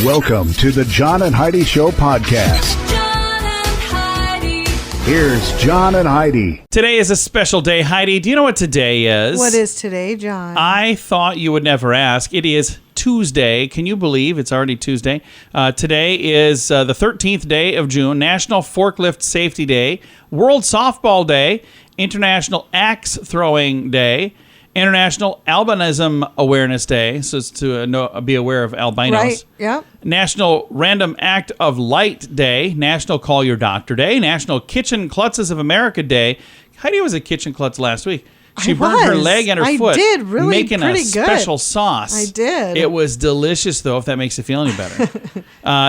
Welcome to the John and Heidi Show podcast. John and Heidi. Here's John and Heidi. Today is a special day. Heidi, do you know what today is? What is today, John? I thought you would never ask. It is Tuesday. Can you believe it's already Tuesday? Today is the 13th day of June, National Forklift Safety Day, World Softball Day, International Axe Throwing Day, International Albinism Awareness Day, so it's to be aware of albinos. Right, yep. National Random Act of Light Day, National Call Your Doctor Day, National Kitchen Klutzes of America Day. Heidi was a kitchen klutz last week. She burned her leg and her foot. I did, really making a pretty special good. sauce. I did. It was delicious, though, if that makes you feel any better.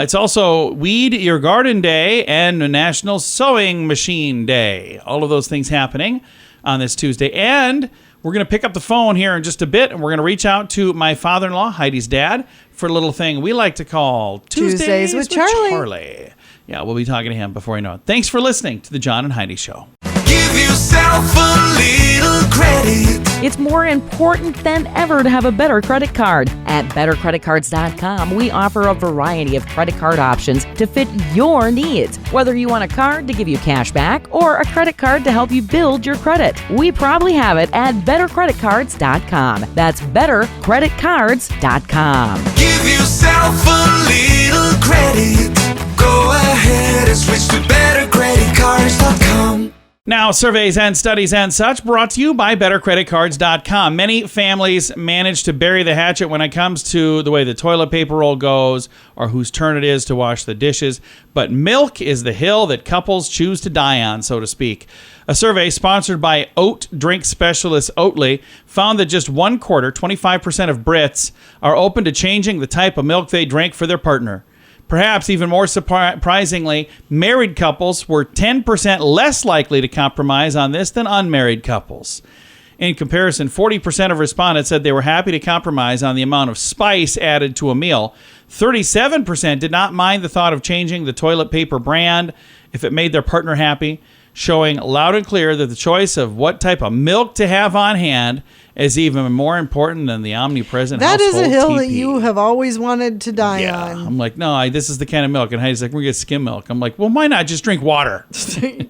It's also Weed Your Garden Day and National Sewing Machine Day. All of those things happening on this Tuesday. And we're going to pick up the phone here in just a bit, and we're going to reach out to my father-in-law, Heidi's dad, for a little thing we like to call Tuesdays with Charlie. Yeah, we'll be talking to him before you know it. Thanks for listening to the John and Heidi Show. Give yourself a little credit. It's more important than ever to have a better credit card. At bettercreditcards.com, we offer a variety of credit card options to fit your needs. Whether you want a card to give you cash back or a credit card to help you build your credit, we probably have it at bettercreditcards.com. That's bettercreditcards.com. Give yourself a little credit. Go ahead and switch to bettercreditcards.com. Now, surveys and studies and such brought to you by BetterCreditCards.com. Many families manage to bury the hatchet when it comes to the way the toilet paper roll goes or whose turn it is to wash the dishes. But milk is the hill that couples choose to die on, so to speak. A survey sponsored by oat drink specialist Oatly found that just 25% of Brits, are open to changing the type of milk they drink for their partner. Perhaps even more surprisingly, married couples were 10% less likely to compromise on this than unmarried couples. In comparison, 40% of respondents said they were happy to compromise on the amount of spice added to a meal. 37% did not mind the thought of changing the toilet paper brand if it made their partner happy, showing loud and clear that the choice of what type of milk to have on hand is even more important than the omnipresent That is household a hill TP. that you have always wanted to die on. I'm like, no, this is the kind of milk. And Heidi's like, we're going to get skim milk. I'm like, well, why not just drink water?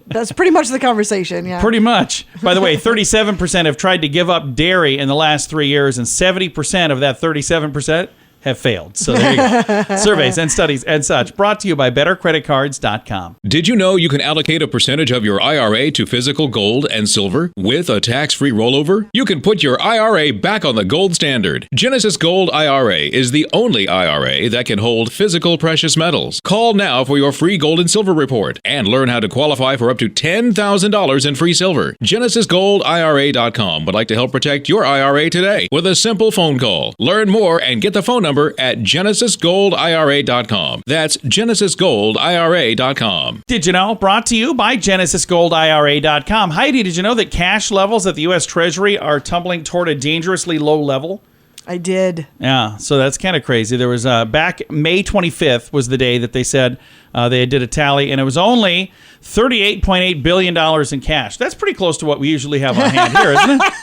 That's pretty much the conversation, yeah. Pretty much. By the way, 37% have tried to give up dairy in the last 3 years, and 70% of that 37% have failed. So there you go. Surveys and studies and such brought to you by BetterCreditCards.com. Did you know you can allocate a percentage of your IRA to physical gold and silver with a tax-free rollover? You can put your IRA back on the gold standard. Genesis Gold IRA is the only IRA that can hold physical precious metals. Call now for your free gold and silver report and learn how to qualify for up to $10,000 in free silver. GenesisGoldIRA.com would like to help protect your IRA today with a simple phone call. Learn more and get the phone number at GenesisGoldIRA.com. That's GenesisGoldIRA.com. Did you know? Brought to you by GenesisGoldIRA.com. Heidi, did you know that cash levels at the U.S. Treasury are tumbling toward a dangerously low level? I did. Yeah, so that's kind of crazy. There was back May 25th was the day that they said they did a tally, and it was only $38.8 billion in cash. That's pretty close to what we usually have on hand here, isn't it?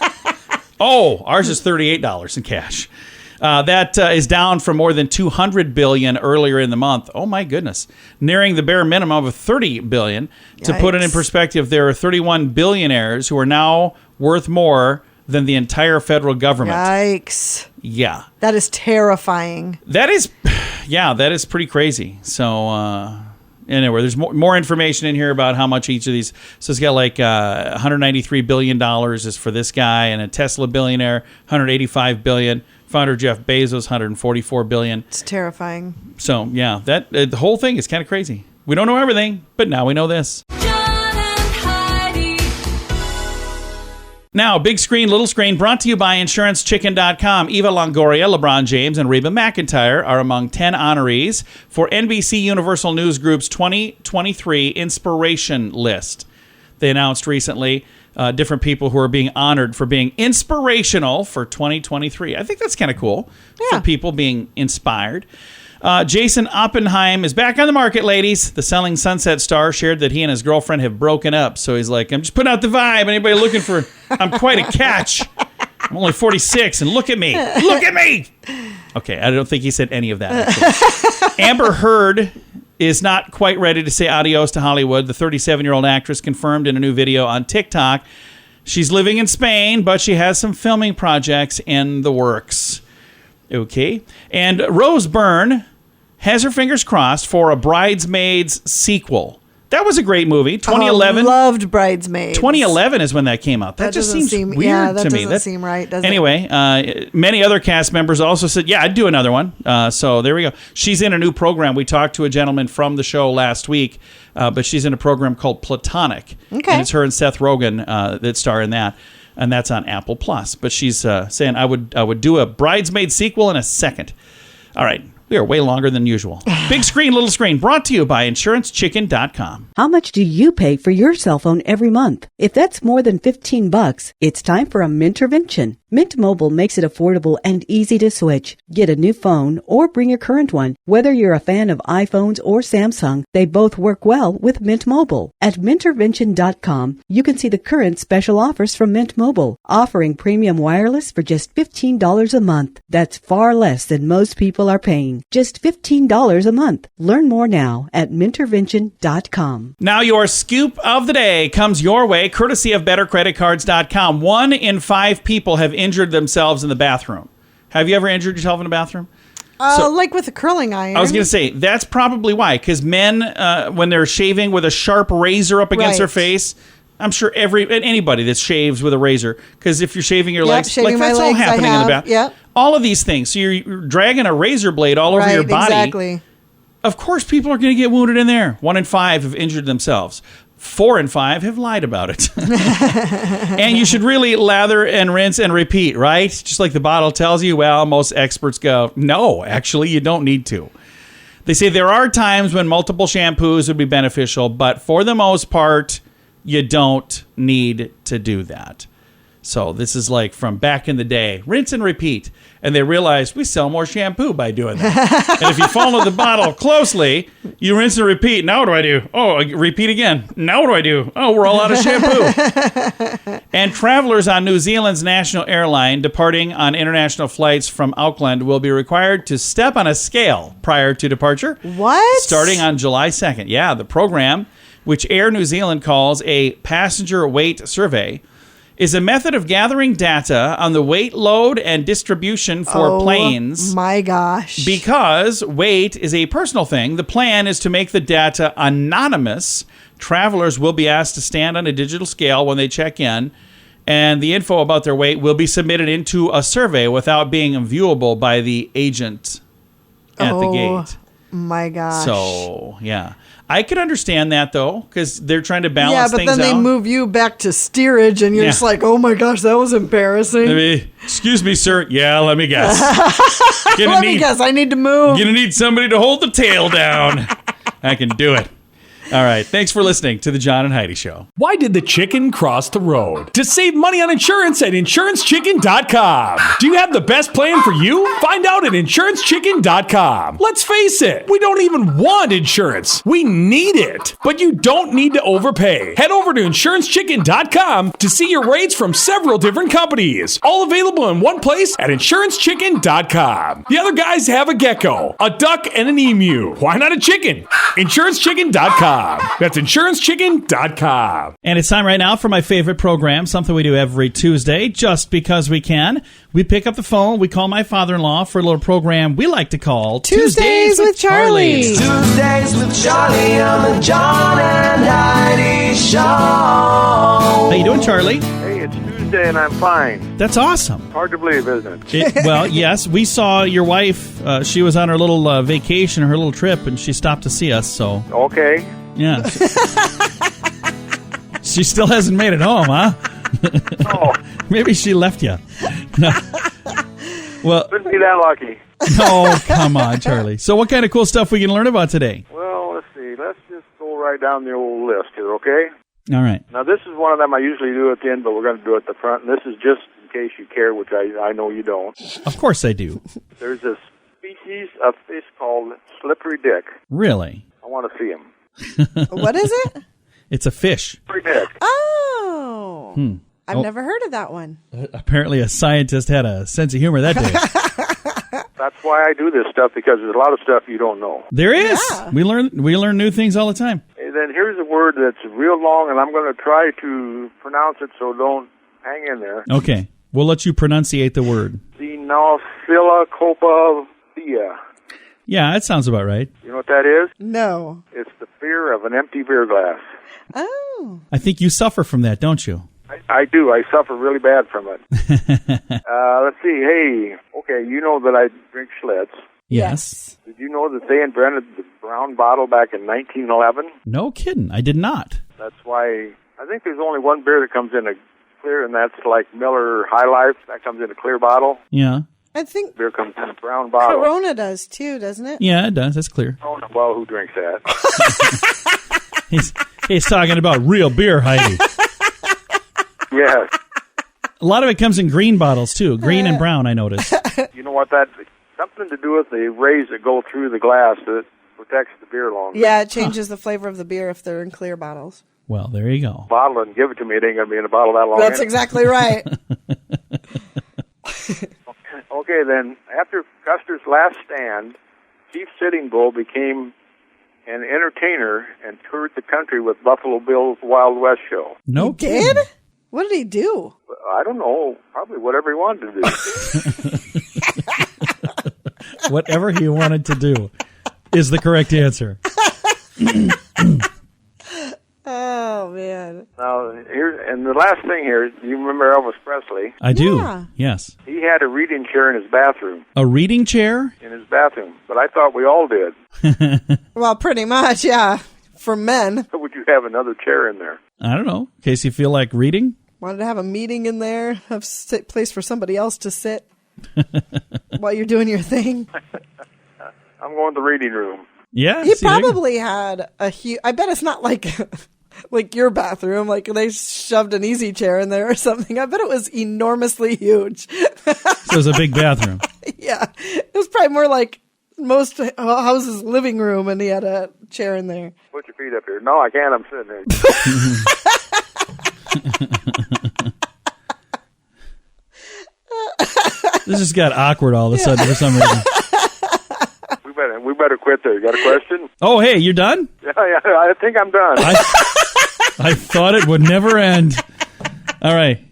Oh, ours is $38 in cash. That is down from more than $200 billion earlier in the month. Oh, my goodness. Nearing the bare minimum of $30 billion. To put it in perspective, there are 31 billionaires who are now worth more than the entire federal government. Yikes. Yeah. That is terrifying. That is pretty crazy. So, anyway, there's more information in here about how much each of these. So it's got like $193 billion is for this guy, and a Tesla billionaire, $185 billion. Founder Jeff Bezos, $144 billion. It's terrifying. So, yeah, the whole thing is kind of crazy. We don't know everything, but now we know this. John and Heidi. Now, big screen, little screen, brought to you by InsuranceChicken.com. Eva Longoria, LeBron James, and Reba McEntire are among 10 honorees for NBC Universal News Group's 2023 Inspiration List. They announced recently different people who are being honored for being inspirational for 2023. I think that's kind of cool for people being inspired. Jason Oppenheim is back on the market, ladies. The Selling Sunset star shared that he and his girlfriend have broken up. So he's like, I'm just putting out the vibe. Anybody looking for, I'm quite a catch. I'm only 46, and look at me. Look at me. Okay, I don't think he said any of that. Actually. Amber Heard is not quite ready to say adios to Hollywood. The 37-year-old actress confirmed in a new video on TikTok she's living in Spain, but she has some filming projects in the works. Okay. And Rose Byrne has her fingers crossed for a Bridesmaids sequel. That was a great movie. 2011. Loved Bridesmaids. 2011 is when that came out. That just doesn't seems weird yeah, that to me. doesn't seem right, does it? Anyway, many other cast members also said, yeah, I'd do another one. So there we go. She's in a new program. We talked to a gentleman from the show last week, but she's in a program called Platonic. Okay. And it's her and Seth Rogen that star in that. And that's on Apple Plus. But she's saying, I would do a Bridesmaid sequel in a second. All right. We are way longer than usual. Big screen, little screen, brought to you by InsuranceChicken.com. How much do you pay for your cell phone every month? If that's more than $15, it's time for a Mintervention. Mint Mobile makes it affordable and easy to switch. Get a new phone or bring your current one. Whether you're a fan of iPhones or Samsung, they both work well with Mint Mobile. At Mintervention.com, you can see the current special offers from Mint Mobile, offering premium wireless for just $15 a month. That's far less than most people are paying. Just $15 a month. Learn more now at Mintervention.com. Now your scoop of the day comes your way, courtesy of BetterCreditCards.com. 1 in 5 people have injured themselves in the bathroom. Have you ever injured yourself in the bathroom? Like with a curling iron. I was going to say, that's probably why. Because men, when they're shaving with a sharp razor up against their face, I'm sure anybody that shaves with a razor, because if you're shaving your legs, shaving that's my all legs, happening in the bath. Yep. All of these things. So you're dragging a razor blade all over your body. Exactly. Of course, people are going to get wounded in there. 1 in 5 have injured themselves. 4 in 5 have lied about it. And you should really lather and rinse and repeat, right? Just like the bottle tells you. Well, most experts go, no, actually, you don't need to. They say there are times when multiple shampoos would be beneficial, but for the most part, you don't need to do that. So this is like from back in the day. Rinse and repeat. And they realized we sell more shampoo by doing that. And if you follow the bottle closely, you rinse and repeat. Now what do I do? Oh, I repeat again. Now what do I do? Oh, we're all out of shampoo. And travelers on New Zealand's national airline departing on international flights from Auckland will be required to step on a scale prior to departure. What? Starting on July 2nd. Yeah, the program, which Air New Zealand calls a passenger weight survey, is a method of gathering data on the weight load and distribution for planes. My gosh. Because weight is a personal thing, the plan is to make the data anonymous. Travelers will be asked to stand on a digital scale when they check in, and the info about their weight will be submitted into a survey without being viewable by the agent at the gate. My gosh. So, yeah. I could understand that, though, because they're trying to balance things out. Yeah, but then they move you back to steerage, and you're just like, oh my gosh, that was embarrassing. Excuse me, sir. Yeah, let me guess. Let me guess. I need to move. You're going to need somebody to hold the tail down. I can do it. All right. Thanks for listening to the John and Heidi Show. Why did the chicken cross the road? To save money on insurance at InsuranceChicken.com. Do you have the best plan for you? Find out at InsuranceChicken.com. Let's face it, we don't even want insurance. We need it. But you don't need to overpay. Head over to InsuranceChicken.com to see your rates from several different companies. All available in one place at InsuranceChicken.com. The other guys have a gecko, a duck, and an emu. Why not a chicken? InsuranceChicken.com. That's InsuranceChicken.com. And it's time right now for my favorite program, something we do every Tuesday, just because we can. We pick up the phone, we call my father-in-law for a little program we like to call Tuesdays with Charlie. Tuesdays with Charlie on the John and Heidi Show. How you doing, Charlie? Hey, it's Tuesday and I'm fine. That's awesome. Hard to believe, isn't it? Well, yes, we saw your wife. She was on her little vacation, her little trip, and she stopped to see us, so... Okay. Yeah. She still hasn't made it home, huh? Oh. Maybe she left you. Well, Couldn't be that lucky. oh, come on, Charlie. So what kind of cool stuff we can learn about today? Well, let's see. Let's just go right down the old list here, okay? All right. Now, this is one of them I usually do at the end, but we're going to do it at the front. And this is just in case you care, which I know you don't. Of course I do. There's a species of fish called slippery dick. Really? I want to see him. What is it? It's a fish. Slippery dick. Oh. I've never heard of that one. Apparently a scientist had a sense of humor that day. That's why I do this stuff, because there's a lot of stuff you don't know. There is. Yeah. We learn new things all the time. And then here's a word that's real long, and I'm going to try to pronounce it, so don't hang in there. Okay. We'll let you pronunciate the word. Xenophilocopia. Yeah, that sounds about right. You know what that is? No. It's the fear of an empty beer glass. Oh. I think you suffer from that, don't you? I do. I suffer really bad from it. Let's see. Hey, okay, you know that I drink Schlitz. Yes. Did you know that they invented the brown bottle back in 1911? No kidding. I did not. That's why I think there's only one beer that comes in a clear, and that's like Miller High Life. That comes in a clear bottle. Yeah. I think Beer comes in a brown bottle. Corona does too, doesn't it? Yeah, it does. That's clear. Oh, no, well, who drinks that? He's talking about real beer, Heidi. Yes. A lot of it comes in green bottles, too. Green and brown, I noticed. You know what? That's something to do with the rays that go through the glass that protects the beer longer. Yeah, it changes the flavor of the beer if they're in clear bottles. Well, there you go. Bottle and give it to me. It ain't going to be in a bottle that long. That's exactly right. Okay, then, after Custer's last stand, Chief Sitting Bull became an entertainer and toured the country with Buffalo Bill's Wild West show. No He kidding. did? What did he do? I don't know, probably whatever he wanted to do. Whatever he wanted to do is the correct answer. Oh, man. Now, and the last thing here, you remember Elvis Presley? I do. Yeah. Yes. He had a reading chair in his bathroom. A reading chair? In his bathroom, but I thought we all did. Well, pretty much, yeah. For men. Would you have another chair in there? I don't know. In case you feel like reading. Wanted to have a meeting in there, have a place for somebody else to sit while you're doing your thing. I'm going to the reading room. Yeah. He see, there you go. probably had a huge... I bet it's not like like your bathroom, like they shoved an easy chair in there or something. I bet it was enormously huge. So it was a big bathroom. Yeah. It was probably more like most houses' living room, and he had a chair in there. Put your feet up here. No, I can't. I'm sitting there. This just got awkward all of a sudden for some reason. We better quit there. You got a question? Oh, hey, you done? Yeah, I think I'm done. I thought it would never end. All right.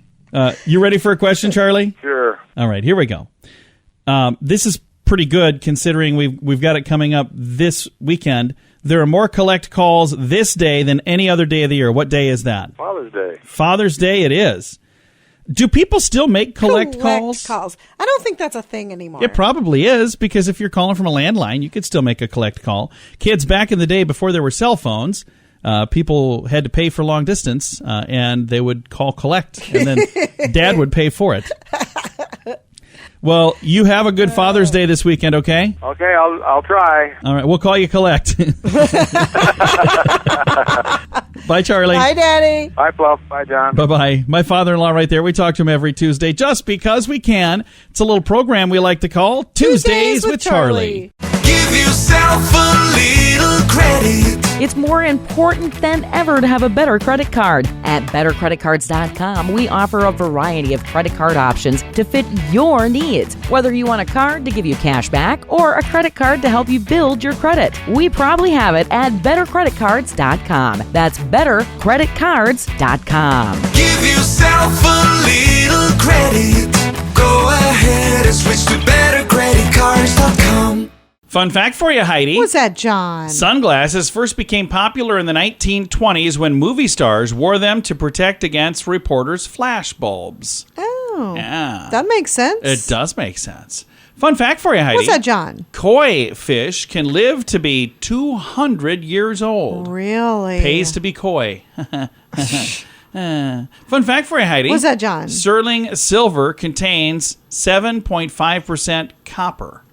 You ready for a question, Charlie? Sure. All right, here we go. This is pretty good considering we've got it coming up this weekend. There are more collect calls this day than any other day of the year. What day is that? Father's Day. Father's Day it is. Do people still make collect calls? I don't think that's a thing anymore. It probably is, because if you're calling from a landline, you could still make a collect call. Kids, back in the day before there were cell phones, people had to pay for long distance, and they would call collect, and then Dad would pay for it. Well, you have a good Father's Day this weekend, okay? Okay, I'll try. All right, we'll call you collect. Bye, Charlie. Bye, Daddy. Bye, Fluff. Bye, John. Bye-bye. My father-in-law right there. We talk to him every Tuesday just because we can. It's a little program we like to call Tuesdays with Charlie. Give yourself a little credit. It's more important than ever to have a better credit card. At bettercreditcards.com, we offer a variety of credit card options to fit your needs. Whether you want a card to give you cash back or a credit card to help you build your credit, we probably have it at bettercreditcards.com. That's bettercreditcards.com. Give yourself a little credit. Go ahead and switch to bettercreditcards.com. Fun fact for you, Heidi. What's that, John? Sunglasses first became popular in the 1920s when movie stars wore them to protect against reporters' flash bulbs. Oh. Yeah. That makes sense. It does make sense. Fun fact for you, Heidi. What's that, John? Koi fish can live to be 200 years old. Really? Pays to be koi. Fun fact for you, Heidi. What's that, John? Sterling silver contains 7.5% copper.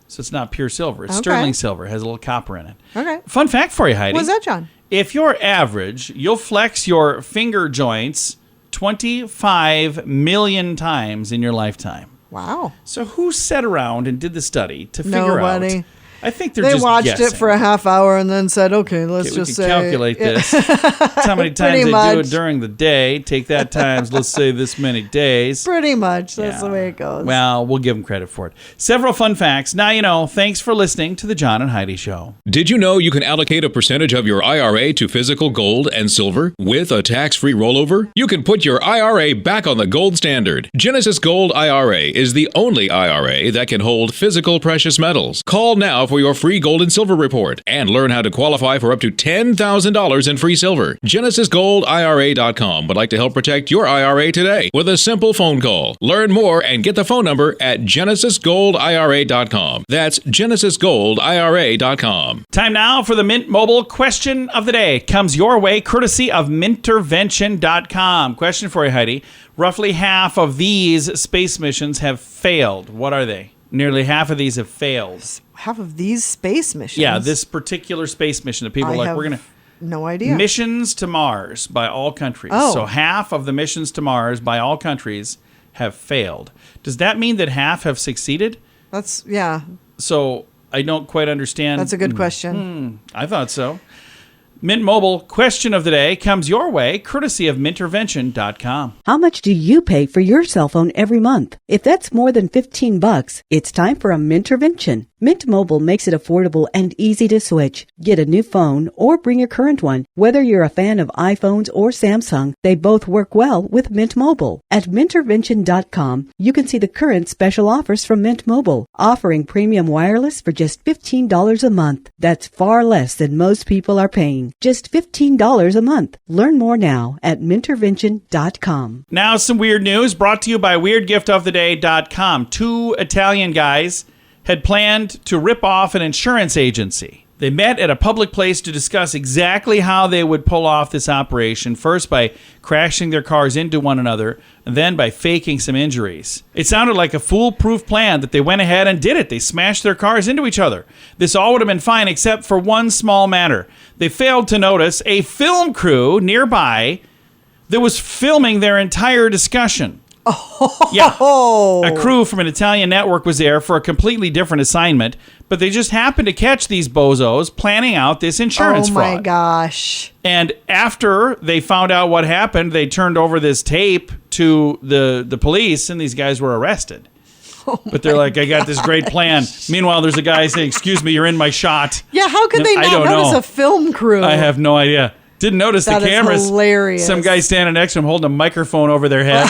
So it's not pure silver. It's sterling silver. It has a little copper in it. Okay. Fun fact for you, Heidi. What's that, John? If you're average, you'll flex your finger joints 25 million times in your lifetime. Wow. So who sat around and did the study to figure Nobody. I think they're They just watched guessing. it for a half hour and then said, okay, let's Okay, we just can say. calculate this. That's how many times Pretty they do much. it during the day. Take that times, let's say this many days. Pretty much. That's Yeah. the way it goes. Well, we'll give them credit for it. Several fun facts. Now you know. Thanks for listening to the John and Heidi Show. Did you know you can allocate a percentage of your IRA to physical gold and silver with a tax-free rollover? You can put your IRA back on the gold standard. Genesis Gold IRA is the only IRA that can hold physical precious metals. Call now for your free gold and silver report and learn how to qualify for up to $10,000 in free silver. GenesisGoldIRA.com would like to help protect your IRA today with a simple phone call. Learn more and get the phone number at GenesisGoldIRA.com. That's GenesisGoldIRA.com. Time now for the Mint Mobile question of the day. It comes your way courtesy of Mintervention.com. Question for you, Heidi. Roughly half of these space missions have failed. What are they? Nearly half of these have failed. Half of these space missions. Yeah, this particular space mission that people are like, we're going to... No idea. Missions to Mars by all countries. Oh. So half of the missions to Mars by all countries have failed. Does that mean that half have succeeded? Yeah. So I don't quite understand. That's a good question. I thought so. Mint Mobile question of the day comes your way courtesy of Mintervention.com. How much do you pay for your cell phone every month? If that's more than $15, it's time for a Mintervention. Mint Mobile makes it affordable and easy to switch. Get a new phone or bring your current one. Whether you're a fan of iPhones or Samsung, they both work well with Mint Mobile. At Mintervention.com, you can see the current special offers from Mint Mobile, offering premium wireless for just $15 a month. That's far less than most people are paying. Just $15 a month. Learn more now at Mintervention.com. Now some weird news brought to you by WeirdGiftOfTheDay.com. Two Italian guys had planned to rip off an insurance agency. They met at a public place to discuss exactly how they would pull off this operation, first by crashing their cars into one another, and then by faking some injuries. It sounded like a foolproof plan that they went ahead and did it. They smashed their cars into each other. This all would have been fine except for one small matter. They failed to notice a film crew nearby that was filming their entire discussion. Yeah. A crew from an Italian network was there for a completely different assignment, but they just happened to catch these bozos planning out this insurance fraud. Oh my gosh. And after they found out what happened, they turned over this tape to the police, and these guys were arrested. But they're like, I got this great plan. Meanwhile, there's a guy saying, excuse me, you're in my shot. Yeah, how could they I not don't notice know. a film crew? I have no idea. Didn't notice That the is cameras. hilarious. Some guy standing next to him holding a microphone over their head.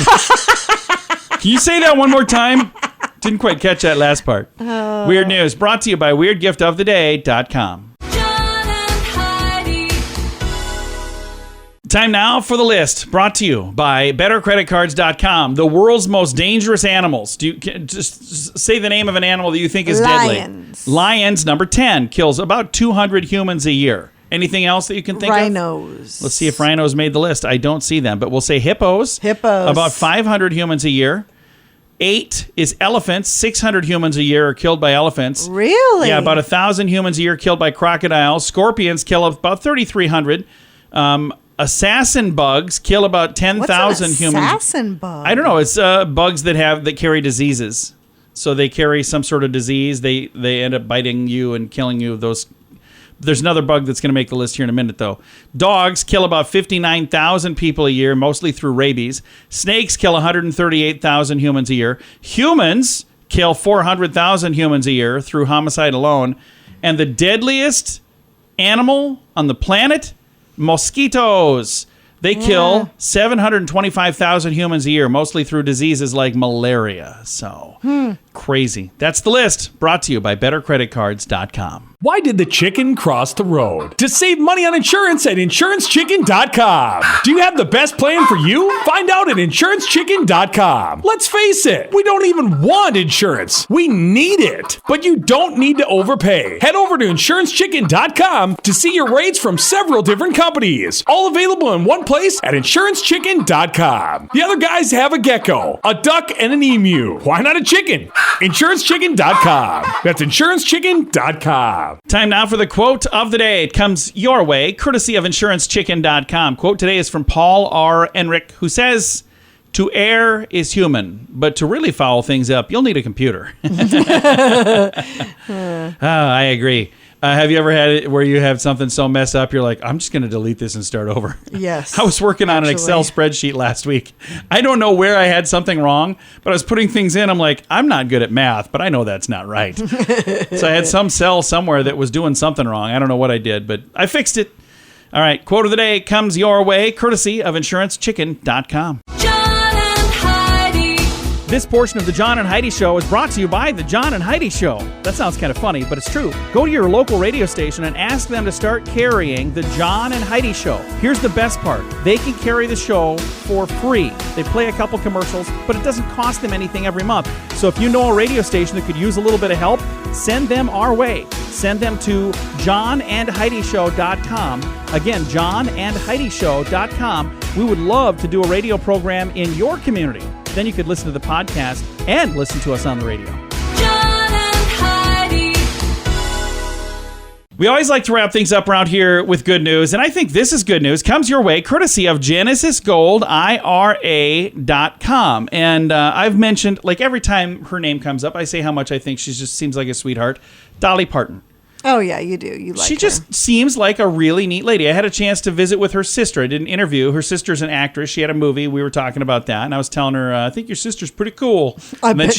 Can you say that one more time? Didn't quite catch that last part. Weird news brought to you by WeirdGiftOfTheDay.com. John and Heidi. Time now for the list brought to you by BetterCreditCards.com. The world's most dangerous animals. Just say the name of an animal that you think is Lions. deadly. Lions, number 10, kills about 200 humans a year. Anything else that you can think of? Rhinos. Let's see if rhinos made the list. I don't see them, but we'll say hippos. Hippos. About 500 humans a year. 8 is elephants. 600 humans a year are killed by elephants. Really? Yeah, about 1,000 humans a year killed by crocodiles. Scorpions kill about 3,300. Assassin bugs kill about 10,000 What's an humans. assassin bug? I don't know. It's bugs that carry diseases. So they carry some sort of disease. They end up biting you and killing you. There's another bug that's going to make the list here in a minute, though. Dogs kill about 59,000 people a year, mostly through rabies. Snakes kill 138,000 humans a year. Humans kill 400,000 humans a year through homicide alone. And the deadliest animal on the planet, mosquitoes. They kill 725,000 humans a year, mostly through diseases like malaria. So, crazy. That's the list, brought to you by BetterCreditCards.com. Why did the chicken cross the road? To save money on insurance at InsuranceChicken.com. Do you have the best plan for you? Find out at InsuranceChicken.com. Let's face it, we don't even want insurance. We need it. But you don't need to overpay. Head over to InsuranceChicken.com to see your rates from several different companies. All available in one place at InsuranceChicken.com. The other guys have a gecko, a duck, and an emu. Why not a chicken? InsuranceChicken.com. That's InsuranceChicken.com. Time now for the quote of the day. It comes your way, courtesy of InsuranceChicken.com. Quote today is from Paul R. Enrick, who says, To err is human, but to really foul things up, you'll need a computer. I agree. Have you ever had it where you have something so messed up, you're like, I'm just going to delete this and start over? Yes. I was working on an Excel spreadsheet last week. I don't know where I had something wrong, but I was putting things in. I'm like, I'm not good at math, but I know that's not right. So I had some cell somewhere that was doing something wrong. I don't know what I did, but I fixed it. All right, quote of the day comes your way, courtesy of InsuranceChicken.com. John and Heidi. This portion of the John and Heidi Show is brought to you by the John and Heidi Show. That sounds kind of funny, but it's true. Go to your local radio station and ask them to start carrying the John and Heidi Show. Here's the best part. They can carry the show for free. They play a couple commercials, but it doesn't cost them anything every month. So if you know a radio station that could use a little bit of help, send them our way. Send them to johnandheidishow.com. Again, johnandheidishow.com. We would love to do a radio program in your community. Then you could listen to the podcast and listen to us on the radio. John and Heidi. We always like to wrap things up around here with good news, and I think this is good news. Comes your way courtesy of GenesisGoldIRA.com. And I've mentioned, like every time her name comes up, I say how much I think she just seems like a sweetheart. Dolly Parton. Oh, yeah, you do. You like She her. just seems like a really neat lady. I had a chance to visit with her sister. I did an interview. Her sister's an actress. She had a movie. We were talking about that, and I was telling her, I think your sister's pretty cool. I And then bet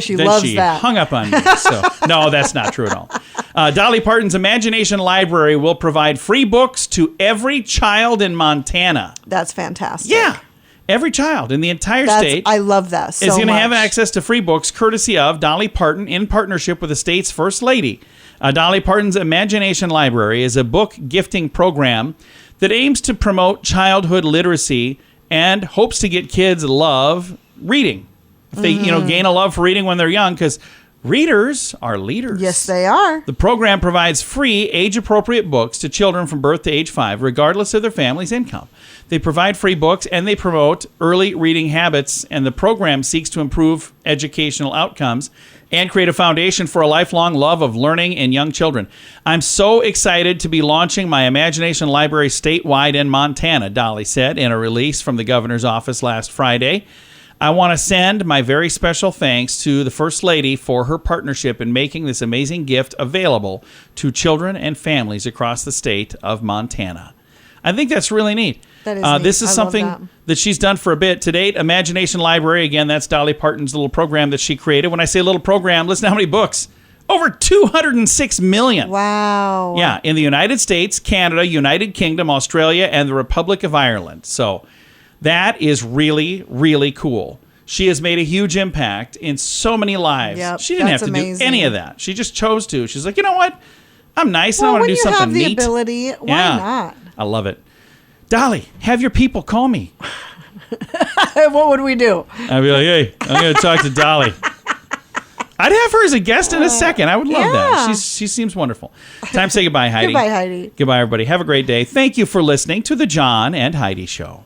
she loves she that. hung up on me. So no, that's not true at all. Dolly Parton's Imagination Library will provide free books to every child in Montana. That's fantastic. Yeah. Every child in the entire state. I love that so is going to have much. access to free books courtesy of Dolly Parton in partnership with the state's First Lady. Dolly Parton's Imagination Library is a book gifting program that aims to promote childhood literacy and hopes to get kids love reading. If they, gain a love for reading when they're young, because readers are leaders. Yes, they are. The program provides free, age-appropriate books to children from birth to age 5, regardless of their family's income. They provide free books, and they promote early reading habits, and the program seeks to improve educational outcomes and create a foundation for a lifelong love of learning in young children. I'm so excited to be launching my Imagination Library statewide in Montana, Dolly said in a release from the governor's office last Friday. I want to send my very special thanks to the First Lady for her partnership in making this amazing gift available to children and families across the state of Montana. I think that's really neat. That is neat. This is I love something that she's done for a bit to date. Imagination Library, again, that's Dolly Parton's little program that she created. When I say little program, listen to how many books. Over 206 million. Wow. Yeah, in the United States, Canada, United Kingdom, Australia, and the Republic of Ireland. So that is really, really cool. She has made a huge impact in so many lives. Yep, She didn't have that's to amazing. do any of that. She just chose to. She's like, you know what? I'm nice and I want to do something when you have neat. the ability, why not? I love it. Dolly, have your people call me. What would we do? I'd be like, hey, I'm going to talk to Dolly. I'd have her as a guest in a second. I would love that. She seems wonderful. Time to say goodbye, Heidi. Goodbye, Heidi. Goodbye, everybody. Have a great day. Thank you for listening to The John and Heidi Show.